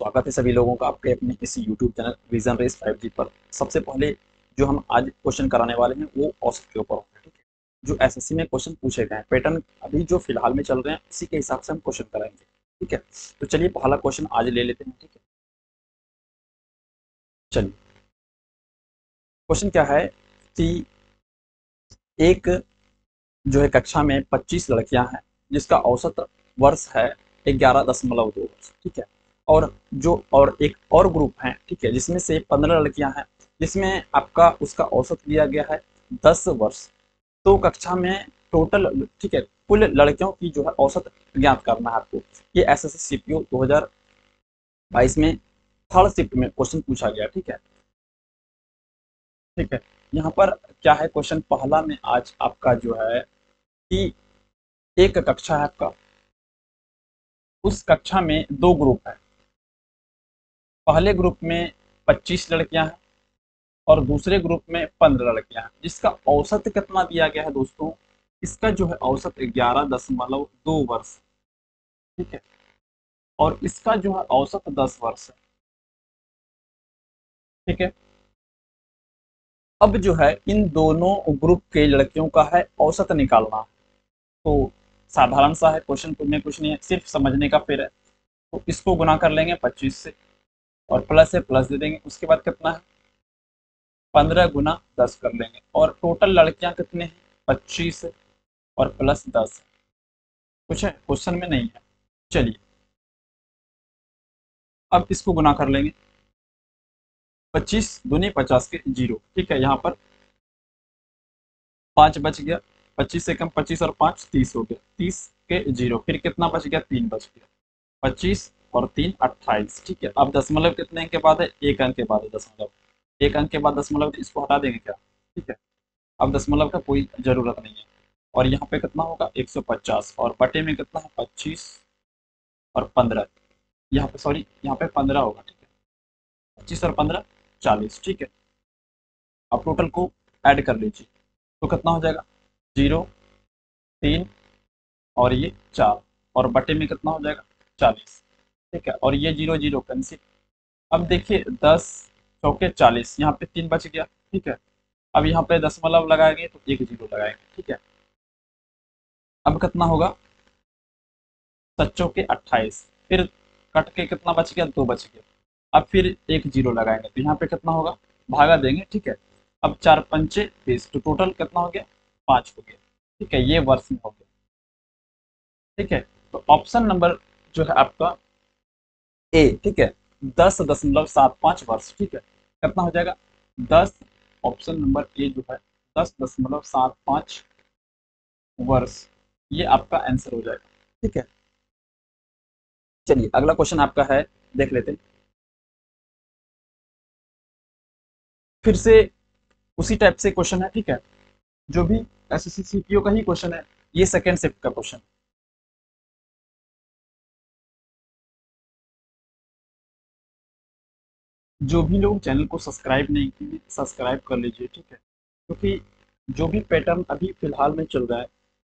स्वागत है सभी लोगों का आपके अपने इस YouTube channel vision race 5G पर। सबसे पहले जो हम आज क्वेश्चन कराने वाले हैं वो औसत के ऊपर होगा, ठीक है। जो एसएससी में क्वेश्चन पूछे गए हैं, पैटर्न अभी जो फिलहाल में चल रहे हैं उसी के हिसाब से हम क्वेश्चन कराएंगे, ठीक है। तो चलिए पहला क्वेश्चन आज ले लेते हैं, ठीक है। चलिए, क्वेश्चन क्या है कि एक जो है कक्षा में 25 लड़कियां हैं जिसका औसत वर्ष है 11.2 वर्ष, ठीक है। और एक और ग्रुप है, ठीक है, जिसमें से 15 लड़कियां हैं जिसमें आपका उसका औसत दिया गया है 10 वर्ष। तो कक्षा में टोटल, ठीक है, कुल लड़कियों की जो है औसत ज्ञात करना है आपको। ये एसएससी सीपीओ 2022 में थर्ड शिफ्ट में क्वेश्चन पूछा गया, ठीक है। ठीक है, यहाँ पर क्या है क्वेश्चन पहला में आज आपका जो है कि एक कक्षा है आपका, उस कक्षा में दो ग्रुप है। पहले ग्रुप में 25 लड़कियां हैं और दूसरे ग्रुप में 15 लड़कियां हैं, जिसका औसत कितना दिया गया है दोस्तों। इसका जो है औसत 11.2 वर्ष, ठीक है। और इसका जो है औसत 10 वर्ष है, ठीक है। अब जो है इन दोनों ग्रुप के लड़कियों का है औसत निकालना। तो साधारण सा है क्वेश्चन, में कुछ नहीं है, सिर्फ समझने का फिर है। तो इसको गुना कर लेंगे 25 से और प्लस से प्लस दे देंगे। उसके बाद कितना है, 15 × 10 कर लेंगे। और टोटल लड़कियां कितने हैं, 25 और प्लस 10। कुछ है क्वेश्चन में नहीं है। चलिए अब इसको गुना कर लेंगे। 25 दूनी 50 के जीरो, ठीक है। यहाँ पर 5 बच गया, 25 से कम 25 और 5 30 हो गया, 30 के जीरो। फिर कितना बच गया, 3 बच गया। 25 और 3 28, ठीक है। अब दशमलव कितने अंक के बाद है, एक अंक के बाद है दशमलव। एक अंक के बाद दशमलव, इसको हटा देंगे क्या, ठीक है। अब दशमलव का कोई जरूरत नहीं है। और यहाँ पे कितना होगा, 150 और बटे में कितना है, 25 और 15। यहाँ पे सॉरी, यहाँ पे 15 होगा, ठीक है। 25 और 15 40, ठीक है। अब टोटल को ऐड कर लीजिए तो कितना हो जाएगा, 0 3 और ये 4 और बटे में कितना हो जाएगा, 40, ठीक है। और ये 0 0 कैंसिल। अब देखिए 10 चौके 40, यहाँ पे 3 बच गया, ठीक है। अब यहाँ पे दशमलव लगाएंगे तो एक जीरो लगाएंगे, ठीक है। अब कितना होगा, 7 चौके 28, फिर कट के कितना बच गया, 2 बच गया। अब फिर एक जीरो लगाएंगे तो यहाँ पे कितना होगा, भागा देंगे, ठीक है। अब 4 पंचे 20, तो टोटल कितना हो गया, 5 हो गया, ठीक है। ये वर्ष में हो गया, ठीक है। तो ऑप्शन नंबर जो है आपका ए, ठीक है, 10.75 वर्ष, ठीक है। कितना हो जाएगा, 10, ऑप्शन नंबर ए जो है 10.75 वर्ष, ये आपका आंसर हो जाएगा, ठीक है। चलिए अगला क्वेश्चन आपका है, देख लेते हैं। फिर से उसी टाइप से क्वेश्चन है, ठीक है। जो भी एसएससी सीपीओ का ही क्वेश्चन है, ये सेकंड शिफ्ट का क्वेश्चन। जो भी लोग चैनल को सब्सक्राइब नहीं किए, सब्सक्राइब कर लीजिए, ठीक है। क्योंकि जो भी पैटर्न अभी फिलहाल में चल रहा है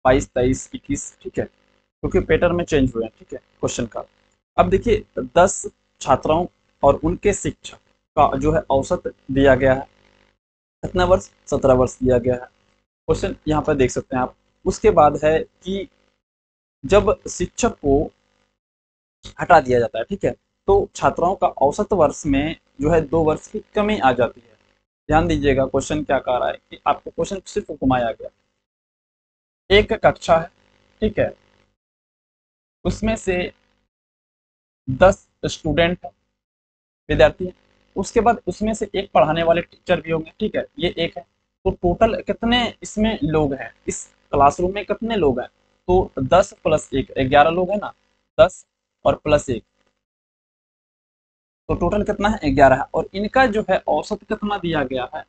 22 23 21, ठीक है, क्योंकि पैटर्न में चेंज हुए हैं, ठीक है, क्वेश्चन का। अब देखिए 10 छात्राओं और उनके शिक्षक का जो है औसत दिया गया है, कितना वर्ष, 17 वर्ष दिया गया है। क्वेश्चन यहाँ पर देख सकते हैं आप। उसके बाद है कि जब शिक्षक को हटा दिया जाता है, ठीक है, तो छात्राओं का औसत वर्ष में जो है 2 वर्ष की कमी आ जाती है। ध्यान दीजिएगा क्वेश्चन क्या कह रहा है कि आपको क्वेश्चन सिर्फ घुमाया गया। एक कक्षा है, ठीक है, उसमें से 10 स्टूडेंट विद्यार्थी हैं। उसके बाद उसमें से एक पढ़ाने वाले टीचर भी होंगे, ठीक है, ये एक है। तो टोटल कितने इसमें लोग हैं, इस क्लासरूम में कितने लोग हैं, तो 10 + 1 11 लोग हैं ना। 10 और प्लस 1, तो टोटल कितना है, 11 है। और इनका जो है औसत कितना दिया गया है,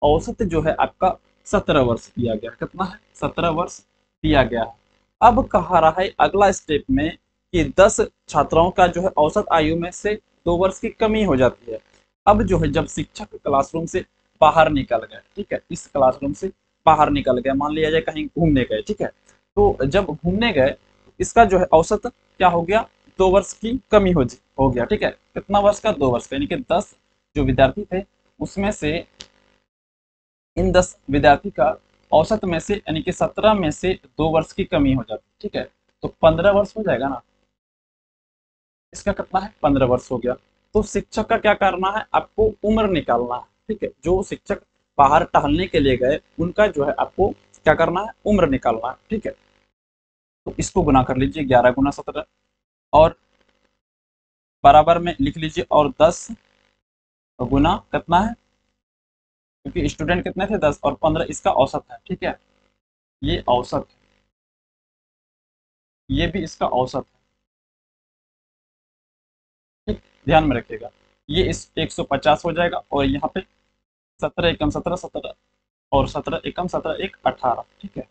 औसत जो है आपका 17 वर्ष दिया गया है। कितना है, 17 वर्ष दिया गया है। अब कहा रहा है अगला स्टेप में कि 10 छात्राओं का जो है औसत आयु में से 2 वर्ष की कमी हो जाती है। अब जो है जब शिक्षक क्लासरूम से बाहर निकल गए, ठीक है, इस क्लासरूम से बाहर निकल गए, मान लिया जाए कहीं घूमने गए, ठीक है। तो जब घूमने गए, इसका जो है औसत क्या हो गया, 2 वर्ष की कमी हो गया, ठीक है। कितना वर्ष का? 2 वर्ष का, यानी कि 10 जो विद्यार्थी थे उसमें से इन 10 विद्यार्थी का औसत में से यानी कि 17 में से 2 वर्ष की कमी हो जाती, ठीक है। तो 15 वर्ष हो जाएगा ना। इसका कितना है? 15 वर्ष हो गया। तो शिक्षक का क्या करना है? आपको उम्र निकालना है, ठीक है। जो शिक्षक बाहर टहलने के लिए गए उनका जो है आपको क्या करना है? उम्र निकालना है, ठीक है। तो इसको गुना कर लीजिए, 11 गुना 17 और बराबर में लिख लीजिए और 10 गुना कितना है, क्योंकि स्टूडेंट कितने थे? 10 और 15 इसका औसत है, ठीक है। ये औसत है, ये भी इसका औसत है, ठीक। ध्यान में रखिएगा, ये इस 150 हो जाएगा और यहाँ पे 17 एकम 17 17 और 17 एकम 17 एक 18, ठीक है।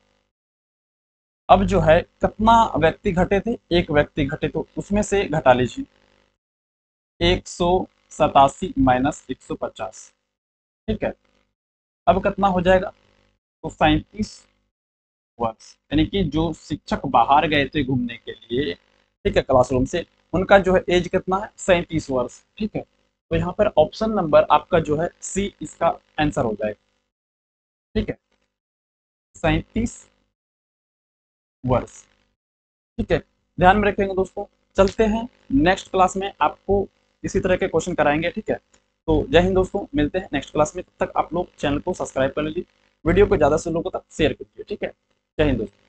अब जो है कितना व्यक्ति घटे थे? एक व्यक्ति घटे, तो उसमें से घटा लीजिए 187 माइनस 150, ठीक है। अब कितना हो जाएगा? तो 37 वर्ष, यानी कि जो शिक्षक बाहर गए थे घूमने के लिए, ठीक है, क्लासरूम से, उनका जो है एज कितना है? 37 वर्ष, ठीक है। तो यहाँ पर ऑप्शन नंबर आपका जो है सी इसका आंसर हो जाएगा, ठीक है, 37 वर्ष, ठीक है। ध्यान में रखेंगे दोस्तों। चलते हैं नेक्स्ट क्लास में, आपको इसी तरह के क्वेश्चन कराएंगे, ठीक है। तो जय हिंद दोस्तों, मिलते हैं नेक्स्ट क्लास में। तब तक आप लोग चैनल को सब्सक्राइब कर लीजिए, वीडियो को ज़्यादा से लोगों तक शेयर कीजिए, ठीक है। जय हिंद दोस्तों।